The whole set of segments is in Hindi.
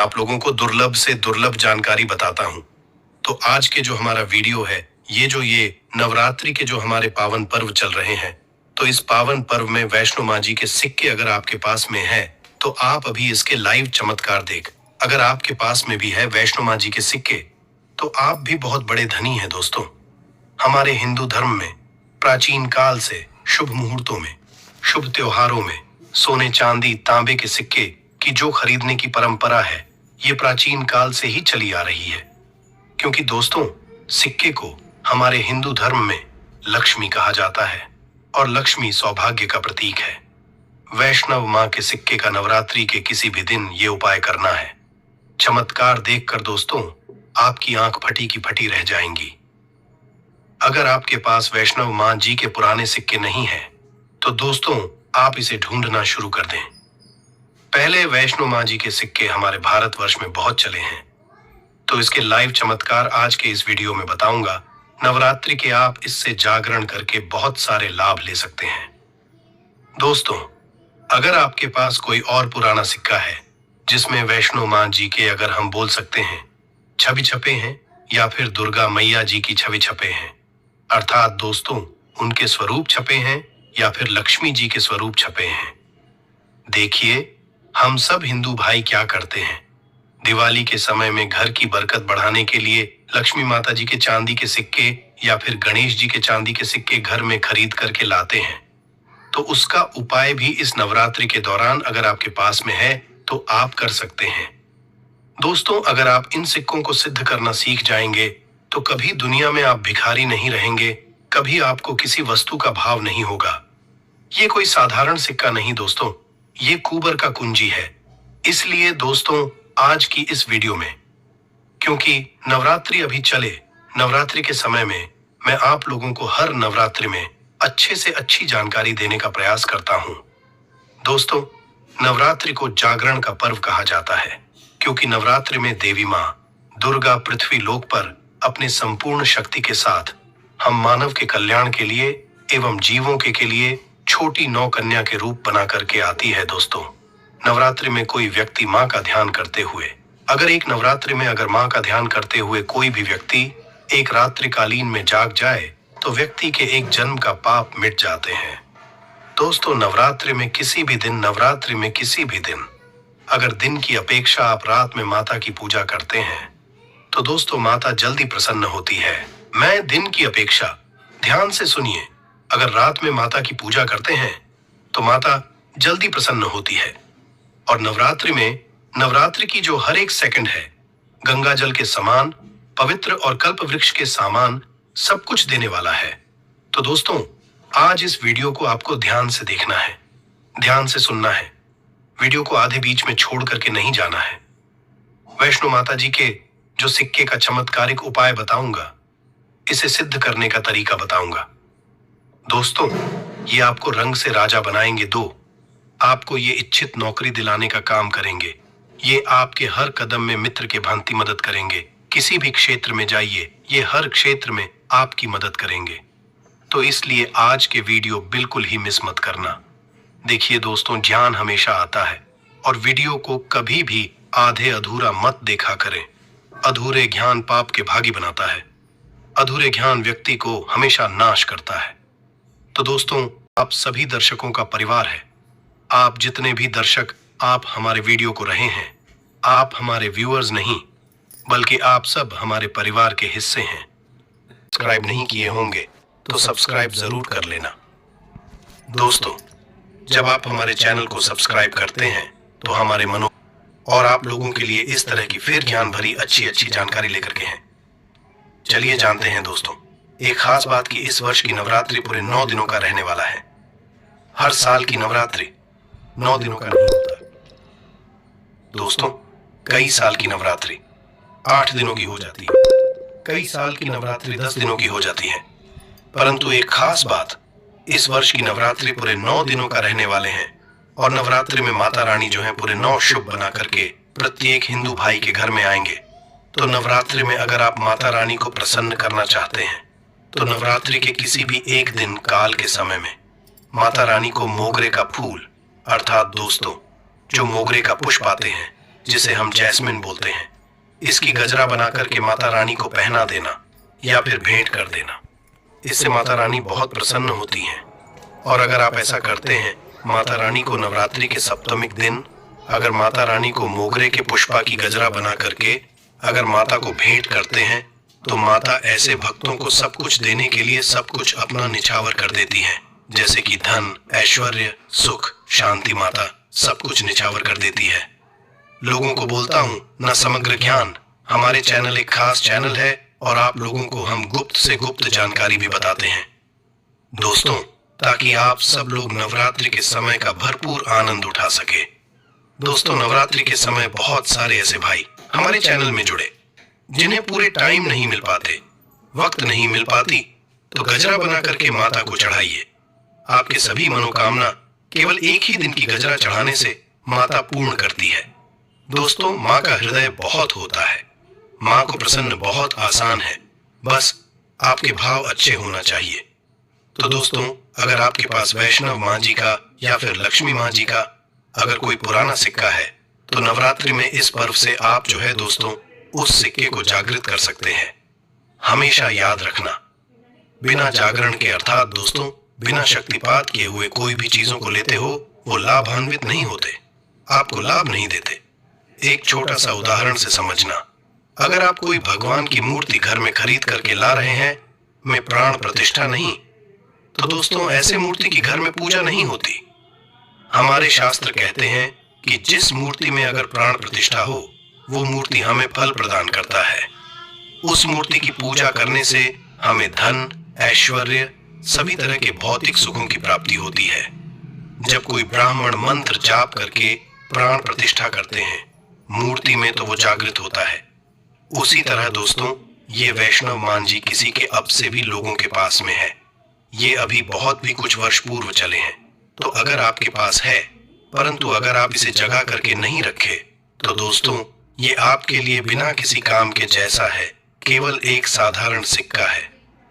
आप लोगों को दुर्लभ से दुर्लभ जानकारी बताता हूं। तो आज के जो हमारा वीडियो है, ये नवरात्रि के जो हमारे पावन पर्व चल रहे हैं, तो इस पावन पर्व में वैष्णो माँ जी के सिक्के अगर आपके पास में है तो आप अभी इसके लाइव चमत्कार देख। अगर आपके पास में भी है वैष्णो माँ जी के सिक्के तो आप भी बहुत बड़े धनी हैं दोस्तों। हमारे हिंदू धर्म में प्राचीन काल से शुभ मुहूर्तों में, शुभ त्योहारों में सोने चांदी तांबे के सिक्के की जो खरीदने की परंपरा है, ये प्राचीन काल से ही चली आ रही है। क्योंकि दोस्तों, सिक्के को हमारे हिंदू धर्म में लक्ष्मी कहा जाता है और लक्ष्मी सौभाग्य का प्रतीक है। वैष्णव माँ के सिक्के का नवरात्रि के किसी भी दिन ये उपाय करना है। चमत्कार देखकर दोस्तों आपकी आंख फटी की फटी रह जाएंगी। अगर आपके पास वैष्णव माँ जी के पुराने सिक्के नहीं है तो दोस्तों आप इसे ढूंढना शुरू कर दें। पहले वैष्णो माँ जी के सिक्के हमारे भारतवर्ष में बहुत चले हैं, तो इसके लाइव चमत्कार आज के इस वीडियो में बताऊंगा। नवरात्रि के आप इससे जागरण करके बहुत सारे लाभ ले सकते हैं। दोस्तों, अगर आपके पास कोई और पुराना सिक्का है जिसमें वैष्णो माँ जी के, अगर हम बोल सकते हैं, छवि छपे हैं या फिर दुर्गा मैया जी की छवि छपे हैं, अर्थात दोस्तों उनके स्वरूप छपे हैं या फिर लक्ष्मी जी के स्वरूप छपे हैं। देखिए, हम सब हिंदू भाई क्या करते हैं, दिवाली के समय में घर की बरकत बढ़ाने के लिए लक्ष्मी माता जी के चांदी के सिक्के या फिर गणेश जी के चांदी के सिक्के घर में खरीद करके लाते हैं। तो उसका उपाय भी इस नवरात्रि के दौरान अगर आपके पास में है तो आप कर सकते हैं। दोस्तों, अगर आप इन सिक्कों को सिद्ध करना सीख जाएंगे तो कभी दुनिया में आप भिखारी नहीं रहेंगे, कभी आपको किसी वस्तु का भाव नहीं होगा। ये कोई साधारण सिक्का नहीं दोस्तों, ये कुबर का कुंजी है। इसलिए दोस्तों आज की इस वीडियो में, क्योंकि नवरात्रि अभी चले, नवरात्रि के समय में मैं आप लोगों को हर नवरात्रि में अच्छे से अच्छी जानकारी देने का प्रयास करता हूं। दोस्तों, नवरात्रि को जागरण का पर्व कहा जाता है क्योंकि नवरात्रि में देवी मां दुर्गा पृथ्वी लोक पर अपने संपूर्ण शक्ति के साथ हम मानव के कल्याण के लिए एवं जीवों के लिए छोटी नौ कन्या के रूप बना करके आती है। दोस्तों, नवरात्रि में कोई व्यक्ति माँ का ध्यान करते हुए, अगर एक नवरात्रि में अगर माँ का ध्यान करते हुए कोई भी व्यक्ति एक रात्रिकालीन में जाग जाए तो व्यक्ति के एक जन्म का पाप मिट जाते हैं। दोस्तों, नवरात्रि में किसी भी दिन अगर दिन की अपेक्षा आप रात में माता की पूजा करते हैं तो दोस्तों माता जल्दी प्रसन्न होती है। मैं दिन की अपेक्षा, ध्यान से सुनिए, अगर रात में माता की पूजा करते हैं तो माता जल्दी प्रसन्न होती है। और नवरात्रि की जो हर एक सेकंड है गंगा जल के समान पवित्र और कल्प वृक्ष के समान सब कुछ देने वाला है। तो दोस्तों, आज इस वीडियो को आपको ध्यान से देखना है, ध्यान से सुनना है, वीडियो को आधे बीच में छोड़ करके नहीं जाना है। वैष्णो माता जी के जो सिक्के का चमत्कारिक उपाय बताऊंगा, इसे सिद्ध करने का तरीका बताऊंगा। दोस्तों, ये आपको रंग से राजा बनाएंगे। आपको ये इच्छित नौकरी दिलाने का काम करेंगे। ये आपके हर कदम में मित्र के भांति मदद करेंगे। किसी भी क्षेत्र में जाइए, ये हर क्षेत्र में आपकी मदद करेंगे। तो इसलिए आज के वीडियो बिल्कुल ही मिस मत करना। देखिए दोस्तों, ज्ञान हमेशा आता है और वीडियो को कभी भी आधे अधूरा मत देखा करें। अधूरे ज्ञान पाप के भागी बनाता है। अधूरे ज्ञान व्यक्ति को हमेशा नाश करता है। तो दोस्तों, आप सभी दर्शकों का परिवार है। आप जितने भी दर्शक आप हमारे वीडियो को रहे हैं, आप हमारे व्यूअर्स नहीं बल्कि आप सब हमारे परिवार के हिस्से हैं। सब्सक्राइब नहीं किए होंगे तो सब्सक्राइब जरूर कर लेना। दोस्तों, जब आप हमारे चैनल को सब्सक्राइब करते हैं तो हमारे मनो और आप लोगों के लिए इस तरह की फिर ज्ञान भरी अच्छी जानकारी लेकर के हैं। चलिए जानते हैं दोस्तों, एक खास बात कि इस वर्ष की नवरात्रि पूरे 9 दिनों का रहने वाला है। हर साल की नवरात्रि 9 दिनों का नहीं होता दोस्तों। कई साल की नवरात्रि 8 दिनों की हो जाती है, कई साल की नवरात्रि 10 दिनों की हो जाती है। परंतु एक खास बात, इस वर्ष की नवरात्रि पूरे 9 दिनों का रहने वाले हैं और नवरात्रि में माता रानी जो है पूरे 9 शुभ बना करके प्रत्येक हिंदू भाई के घर में आएंगे। तो नवरात्रि में अगर आप माता रानी को प्रसन्न करना चाहते हैं तो नवरात्रि के किसी भी एक दिन काल के समय में माता रानी को मोगरे का फूल, अर्थात दोस्तों जो मोगरे का पुष्प आते हैं, जिसे हम जैस्मिन बोलते हैं। इसकी गजरा बना करके माता रानी को पहना देना या फिर भेंट कर देना, इससे माता रानी बहुत प्रसन्न होती हैं। और अगर आप ऐसा करते हैं, माता रानी को नवरात्रि के सप्तमिक दिन अगर माता रानी को मोगरे के पुष्पा की गजरा बना करके अगर माता को भेंट करते हैं, तो माता ऐसे भक्तों को सब कुछ देने के लिए सब कुछ अपना निछावर कर देती है, जैसे कि धन, ऐश्वर्य, सुख, शांति। माता सब कुछ निछावर कर देती है। लोगों को बोलता हूँ न समग्र ज्ञान, हमारे चैनल एक खास चैनल है और आप लोगों को हम गुप्त से गुप्त जानकारी भी बताते हैं दोस्तों, ताकि आप सब लोग नवरात्रि के समय का भरपूर आनंद उठा सके। दोस्तों, नवरात्रि के समय बहुत सारे ऐसे भाई हमारे चैनल में जुड़े जिन्हें पूरे टाइम नहीं मिल पाते, वक्त नहीं मिल पाती, तो गजरा बना करके माता को चढ़ाइए। आपके सभी मनोकामना केवल एक ही दिन की गजरा चढ़ाने से माता पूर्ण करती है। दोस्तों, माँ का हृदय बहुत होता है, माँ को प्रसन्न बहुत आसान है, बस आपके भाव अच्छे होना चाहिए। तो दोस्तों, अगर आपके पास वैष्णव माँ जी का या फिर लक्ष्मी माँ जी का अगर कोई पुराना सिक्का है, तो नवरात्रि में इस पर्व से आप जो है दोस्तों उस सिक्के को जागृत कर सकते हैं। हमेशा याद रखना, बिना जागरण के अर्थात दोस्तों बिना शक्तिपात किए हुए कोई भी चीजों को लेते हो, वो लाभान्वित नहीं होते, आपको लाभ नहीं देते। एक छोटा सा उदाहरण से समझना, अगर आप कोई भगवान की मूर्ति घर में खरीद करके ला रहे हैं, में प्राण प्रतिष्ठा नहीं, तो दोस्तों ऐसे मूर्ति की घर में पूजा नहीं होती। हमारे शास्त्र कहते हैं कि जिस मूर्ति में अगर प्राण प्रतिष्ठा हो, वो मूर्ति हमें फल प्रदान करता है। उस मूर्ति की पूजा करने से हमें धन, ऐश्वर्य, सभी तरह के भौतिक सुखों की प्राप्ति होती है। जब कोई ब्राह्मण मंत्र जाप करके प्राण प्रतिष्ठा करते हैं मूर्ति में, तो वो जागृत होता है। उसी तरह दोस्तों ये वैष्णव मान जी किसी के अब से भी लोगों के पास में है, ये अभी बहुत भी कुछ वर्ष पूर्व चले हैं। तो अगर आपके पास है, परंतु अगर आप इसे जगा करके नहीं रखे, तो दोस्तों ये आपके लिए बिना किसी काम के जैसा है, केवल एक साधारण सिक्का है।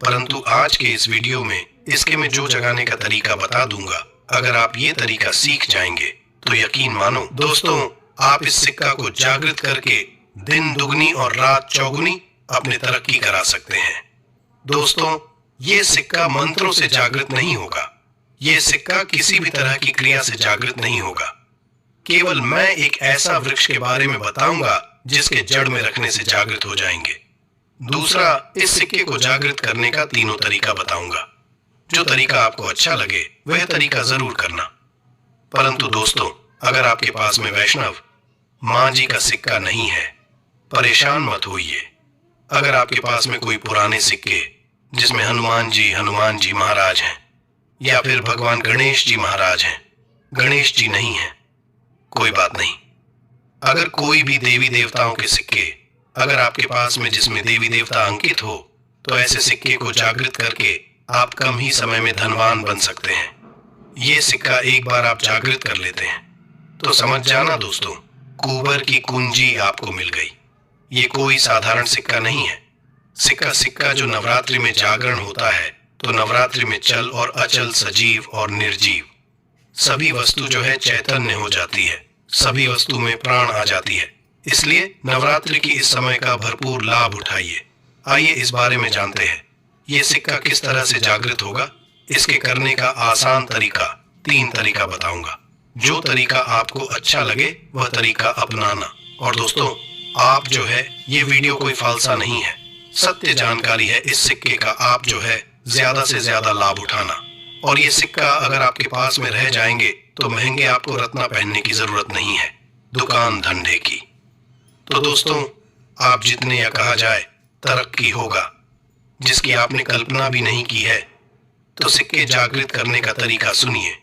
परंतु आज के इस वीडियो में इसके मैं जो जगाने का तरीका बता दूंगा, अगर आप ये तरीका सीख जाएंगे तो यकीन मानो दोस्तों आप इस सिक्का को जागृत करके दिन दुगनी और रात चौगुनी अपने तरक्की करा सकते हैं। दोस्तों, ये सिक्का मंत्रों से जागृत नहीं होगा, ये सिक्का किसी भी तरह की क्रिया से जागृत नहीं होगा। केवल मैं एक ऐसा वृक्ष के बारे में बताऊंगा जिसके जड़ में रखने से जागृत हो जाएंगे। दूसरा, इस सिक्के को जागृत करने का तीनों तरीका बताऊंगा। जो तरीका आपको अच्छा लगे वह तरीका जरूर करना। परंतु दोस्तों, अगर आपके पास में वैष्णव माँ जी का सिक्का नहीं है, परेशान मत होइए। अगर आपके पास में कोई पुराने सिक्के जिसमें हनुमान जी महाराज हैं, या फिर भगवान गणेश जी महाराज हैं, गणेश जी नहीं हैं, कोई बात नहीं। अगर कोई भी देवी देवताओं के सिक्के अगर आपके पास में जिसमें देवी देवता अंकित हो, तो ऐसे सिक्के को जागृत करके आप कम ही समय में धनवान बन सकते हैं। ये सिक्का एक बार आप जागृत कर लेते हैं तो समझ जाना दोस्तों, कुंवर की कुंजी आपको मिल गई। ये कोई साधारण सिक्का नहीं है। सिक्का जो नवरात्रि में जागरण होता है, तो नवरात्रि में चल और अचल, सजीव और निर्जीव सभी वस्तु जो है चैतन्य हो जाती है, सभी वस्तु में प्राण आ जाती है। इसलिए नवरात्रि की इस समय का भरपूर लाभ उठाइए। आइए इस बारे में जानते हैं, ये सिक्का किस तरह से जागृत होगा। इसके करने का आसान तरीका, 3 तरीका बताऊंगा। जो तरीका आपको अच्छा लगे वह तरीका अपनाना। और दोस्तों, आप जो है ये वीडियो कोई फालसा नहीं है, सत्य जानकारी है। इस सिक्के का आप जो है ज्यादा से ज्यादा लाभ उठाना। और ये सिक्का अगर आपके पास में रह जाएंगे तो महंगे आपको रत्ना पहनने की जरूरत नहीं है, दुकान धंधे की। तो दोस्तों, आप जितने या कहा जाए तरक्की होगा जिसकी आपने कल्पना भी नहीं की है। तो सिक्के जागृत करने का तरीका सुनिए।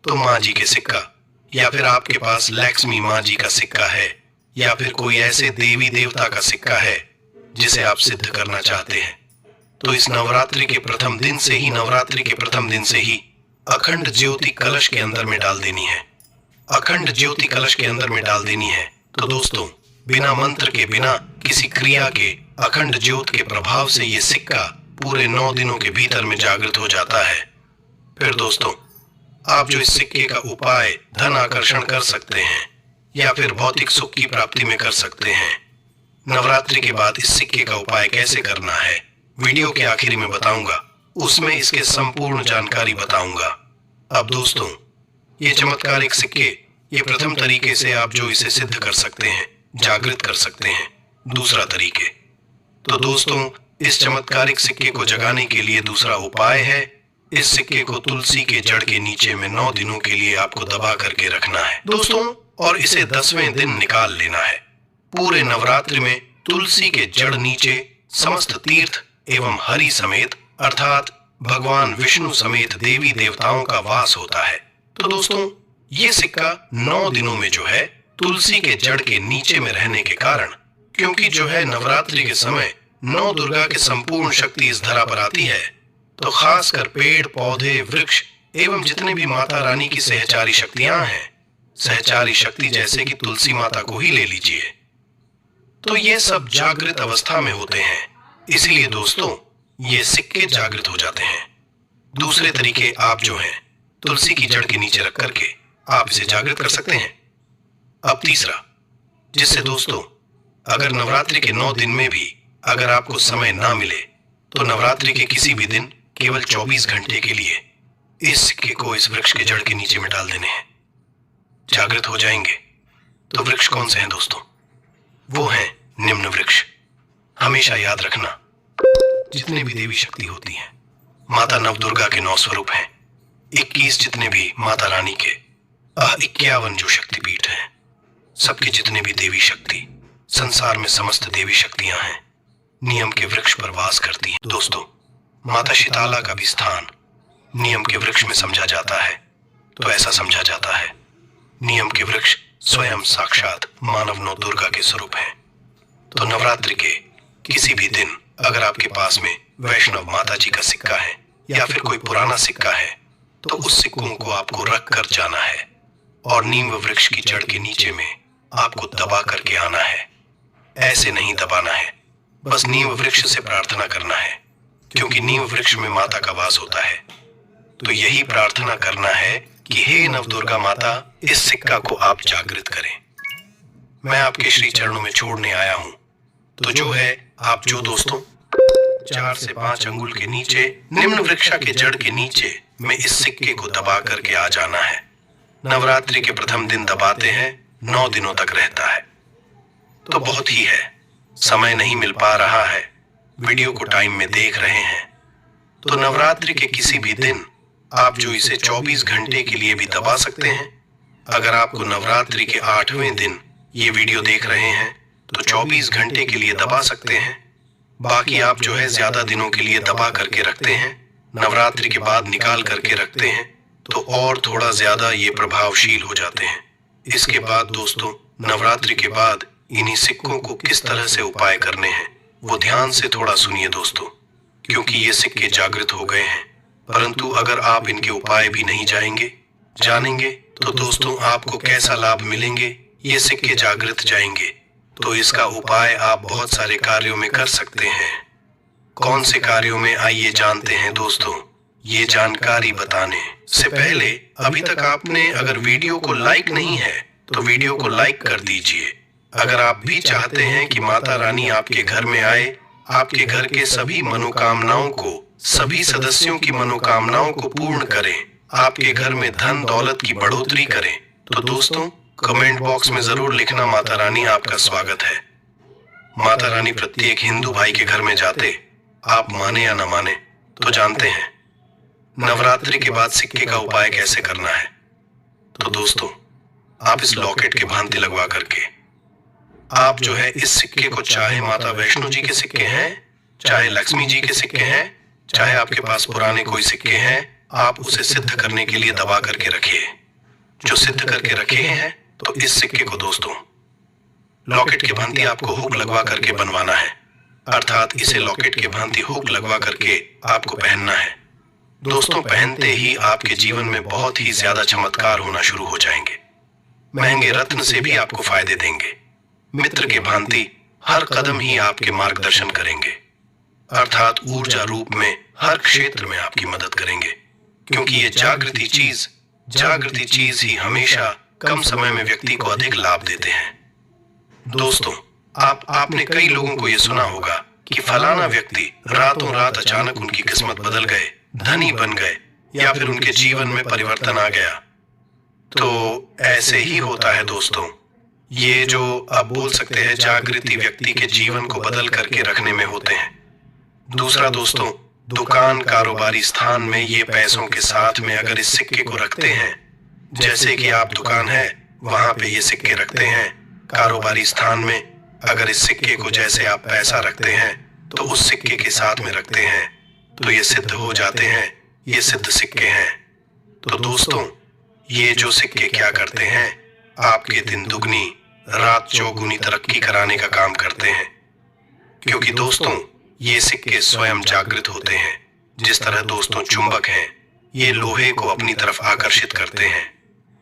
तो माँ जी के सिक्का, या फिर आपके पास लक्ष्मी माँ जी का सिक्का है, या फिर कोई ऐसे देवी देवता का सिक्का है जिसे आप सिद्ध करना चाहते हैं, तो इस नवरात्रि के प्रथम दिन से ही अखंड ज्योति कलश के अंदर में डाल देनी है। अखंड ज्योति कलश के अंदर में डाल देनी है। तो दोस्तों, बिना मंत्र के, बिना किसी क्रिया के, अखंड ज्योत के प्रभाव से ये सिक्का पूरे 9 दिनों के भीतर में जागृत हो जाता है। फिर दोस्तों, आप जो इस सिक्के का उपाय धन आकर्षण कर सकते हैं, या फिर भौतिक सुख की प्राप्ति में कर सकते हैं। नवरात्रि के बाद इस सिक्के का उपाय कैसे करना है वीडियो के आखिर में बताऊंगा, उसमें इसके संपूर्ण जानकारी बताऊंगा। अब दोस्तों, ये चमत्कारिक सिक्के, ये प्रथम तरीके से आप जो इसे सिद्ध कर सकते हैं, जागृत कर सकते हैं। दूसरा तरीके, तो दोस्तों इस चमत्कारिक सिक्के को जगाने के लिए दूसरा उपाय है, इस सिक्के को तुलसी के जड़ के नीचे में 9 दिनों के लिए आपको दबा करके रखना है दोस्तों, और इसे 10वें दिन निकाल लेना है। पूरे नवरात्रि में तुलसी के जड़ नीचे समस्त तीर्थ एवं हरि समेत अर्थात भगवान विष्णु समेत देवी देवताओं का वास होता है। तो दोस्तों ये सिक्का 9 दिनों में जो है तुलसी के जड़ के नीचे में रहने के कारण, क्योंकि जो है नवरात्रि के समय 9 दुर्गा की संपूर्ण शक्ति इस धरा पर आती है, तो खासकर पेड़ पौधे वृक्ष एवं जितने भी माता रानी की सहचारी शक्तियां हैं, सहचारी शक्ति जैसे कि तुलसी माता को ही ले लीजिए, तो ये सब जागृत अवस्था में होते हैं। इसीलिए दोस्तों ये सिक्के जागृत हो जाते हैं। दूसरे तरीके आप जो हैं तुलसी की जड़ के नीचे रख करके आप इसे जागृत कर सकते हैं। अब तीसरा, जिससे दोस्तों अगर नवरात्रि के 9 दिन में भी अगर आपको समय ना मिले तो नवरात्रि के किसी भी दिन केवल 24 घंटे के लिए इस सिक्के को इस वृक्ष के जड़ के नीचे में डाल देने हैं, जागृत हो जाएंगे। तो वृक्ष कौन से हैं दोस्तों? वो हैं निम्न वृक्ष। हमेशा याद रखना, जितने भी देवी शक्ति होती हैं, माता नवदुर्गा के 9 स्वरूप हैं, 21 जितने भी माता रानी के 51 जो शक्तिपीठ हैं, सबके जितने भी देवी शक्ति संसार में समस्त देवी शक्तियां हैं, नियम के वृक्ष पर वास करती हैं। दोस्तों माता शीतला का भी स्थान नियम के वृक्ष में समझा जाता है। तो ऐसा समझा जाता है नियम के वृक्ष स्वयं साक्षात मानव नव दुर्गा के स्वरूप हैं। तो नवरात्रि के किसी भी दिन अगर आपके पास में वैष्णव माता जी का सिक्का है या फिर कोई पुराना सिक्का है, तो उस सिक्कों को आपको रख कर जाना है और नीम वृक्ष की जड़ के नीचे में आपको दबा करके आना है। ऐसे नहीं दबाना है, बस नीम वृक्ष से प्रार्थना करना है, क्योंकि नीम वृक्ष में माता का वास होता है। तो यही प्रार्थना करना है कि हे नवदुर्गा माता, इस सिक्का को आप जागृत करें। मैं आपके श्री चरणों में छोड़ने आया हूं। तो जो है आप जो दोस्तों 4 से 5 अंगुल के नीचे निम्न वृक्ष के जड़ के नीचे में इस सिक्के को दबा करके आ जाना है। नवरात्रि के प्रथम दिन दबाते हैं, 9 दिनों तक रहता है। तो बहुत ही है, समय नहीं मिल पा रहा है, वीडियो को टाइम में देख रहे हैं, तो नवरात्रि के किसी भी दिन आप जो इसे 24 घंटे के लिए भी दबा सकते हैं। अगर आपको नवरात्रि के 8वें दिन ये वीडियो देख रहे हैं तो 24 घंटे के लिए दबा सकते हैं। बाकी आप जो है ज्यादा दिनों के लिए दबा करके रखते हैं, नवरात्रि के बाद निकाल करके रखते हैं, तो और थोड़ा ज्यादा ये प्रभावशील हो जाते हैं। इसके बाद दोस्तों नवरात्रि के बाद इन्हीं सिक्कों को किस तरह से उपाय करने हैं वो ध्यान से थोड़ा सुनिए दोस्तों, क्योंकि ये सिक्के जागृत हो गए हैं। परंतु अगर आप इनके उपाय भी नहीं जानेंगे तो दोस्तों आपको कैसा लाभ मिलेंगे, ये सिक्के जागृत जाएंगे। तो इसका उपाय आप बहुत सारे कार्यों में कर सकते हैं। कौन से कार्यों में आइए जानते हैं दोस्तों। ये जानकारी बताने से पहले अभी तक आपने अगर वीडियो को लाइक नहीं है तो वीडियो को लाइक कर दीजिए। अगर आप भी चाहते हैं कि माता रानी आपके घर में आए, आपके घर के सभी मनोकामनाओं को, सभी सदस्यों की मनोकामनाओं को पूर्ण करें, आपके घर में धन दौलत की बढ़ोतरी करें, तो दोस्तों कमेंट बॉक्स में जरूर लिखना माता रानी आपका स्वागत है। माता रानी प्रत्येक हिंदू भाई के घर में जाते, आप माने या न माने तो जानते हैं नवरात्रि के बाद सिक्के का उपाय कैसे करना है। तो दोस्तों आप इस लॉकेट के भांति लगवा करके आप जो है इस सिक्के को, चाहे माता वैष्णो जी के सिक्के हैं, चाहे लक्ष्मी जी के सिक्के हैं, चाहे आपके पास पुराने कोई सिक्के हैं, आप उसे सिद्ध करने के लिए दबा करके रखिए। जो सिद्ध करके रखे हैं तो इस सिक्के को दोस्तों लॉकेट के भांति आपको हुक लगवा करके बनवाना है, अर्थात इसे लॉकेट के भांति हुक लगवा करके आपको पहनना है। दोस्तों पहनते ही आपके जीवन में बहुत ही ज्यादा चमत्कार होना शुरू हो जाएंगे। महंगे रत्न से भी आपको फायदे देंगे। मित्र के भांति हर कदम ही आपके मार्गदर्शन करेंगे, अर्थात ऊर्जा रूप में हर क्षेत्र में आपकी मदद करेंगे, क्योंकि ये जागृति चीज ही हमेशा कम समय में व्यक्ति को अधिक लाभ देते हैं। दोस्तों, आपने कई लोगों को यह सुना होगा कि फलाना व्यक्ति रातों रात अचानक उनकी किस्मत बदल गए, धनी बन गए या फिर उनके जीवन में परिवर्तन आ गया। तो ऐसे ही होता है दोस्तों। ये जो आप बोल सकते हैं जागृति व्यक्ति के जीवन को बदल करके रखने में होते हैं। दूसरा दोस्तों, दुकान कारोबारी स्थान में ये पैसों के साथ में अगर इस सिक्के को रखते हैं, जैसे कि आप दुकान है वहां पे ये सिक्के रखते हैं, कारोबारी स्थान में अगर इस सिक्के को जैसे आप पैसा रखते हैं तो उस सिक्के के साथ में रखते हैं तो ये सिद्ध हो जाते हैं, ये सिद्ध सिक्के हैं। तो दोस्तों, ये जो सिक्के क्या करते हैं, आपके दिन दुगनी रात चौगुनी तरक्की कराने का काम करते हैं। क्योंकि दोस्तों, ये सिक्के स्वयं जागृत होते हैं। जिस तरह दोस्तों चुंबक हैं, ये लोहे को अपनी तरफ आकर्षित करते हैं,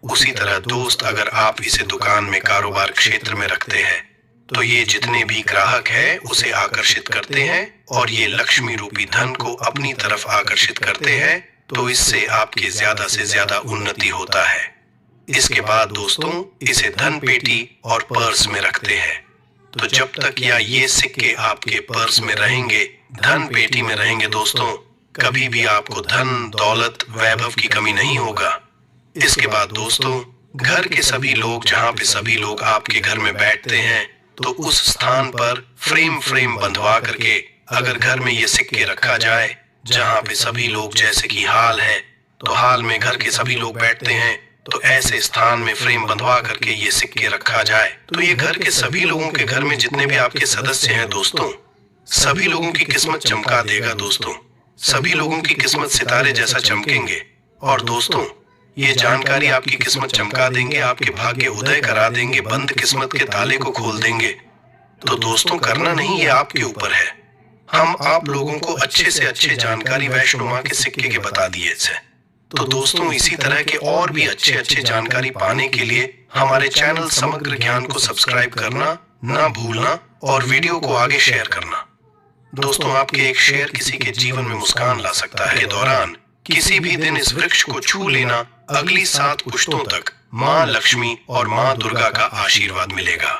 उसी तरह दोस्त अगर आप इसे दुकान में कारोबार क्षेत्र में रखते हैं तो ये जितने भी ग्राहक है उसे आकर्षित करते हैं और ये लक्ष्मी रूपी धन को अपनी तरफ आकर्षित करते हैं। तो इससे आपके ज्यादा से ज्यादा उन्नति होता है। इसके बाद दोस्तों, इसे धन पेटी और पर्स में रखते हैं। तो जब तक ये सिक्के आपके पर्स में रहेंगे, धन पेटी में रहेंगे दोस्तों, कभी भी आपको धन दौलत वैभव की कमी नहीं होगा। इसके बाद दोस्तों, घर के सभी लोग, जहाँ पे सभी लोग आपके घर में बैठते हैं, तो उस स्थान पर फ्रेम बंधवा करके अगर घर में ये सिक्के रखा जाए, जहाँ पे सभी लोग, जैसे कि हाल है तो हाल में घर के सभी लोग बैठते हैं, तो ऐसे स्थान में फ्रेम बंधवा करके ये सिक्के रखा जाए तो ये घर के सभी लोगों के घर में जितने भी आपके सदस्य हैं दोस्तों, सभी लोगों की किस्मत चमका देगा दोस्तों। सभी लोगों की किस्मत सितारे जैसा चमकेंगे। और दोस्तों, ये जानकारी आपकी किस्मत चमका देंगे, आपके भाग्य उदय करा देंगे, बंद किस्मत के ताले को खोल देंगे। तो दोस्तों, करना नहीं, ये आपके ऊपर है। हम आप लोगों को अच्छे से अच्छे जानकारी वैष्णो माँ के सिक्के के बता दिए थे। तो दोस्तों, इसी तरह के और भी अच्छे अच्छे जानकारी पाने के लिए हमारे चैनल समग्र ज्ञान को सब्सक्राइब करना ना भूलना और वीडियो को आगे शेयर करना। दोस्तों, आपके एक शेयर किसी के जीवन में मुस्कान ला सकता है। के दौरान किसी भी दिन इस वृक्ष को छू लेना, अगली 7 पुश्तों तक माँ लक्ष्मी और माँ दुर्गा का आशीर्वाद मिलेगा।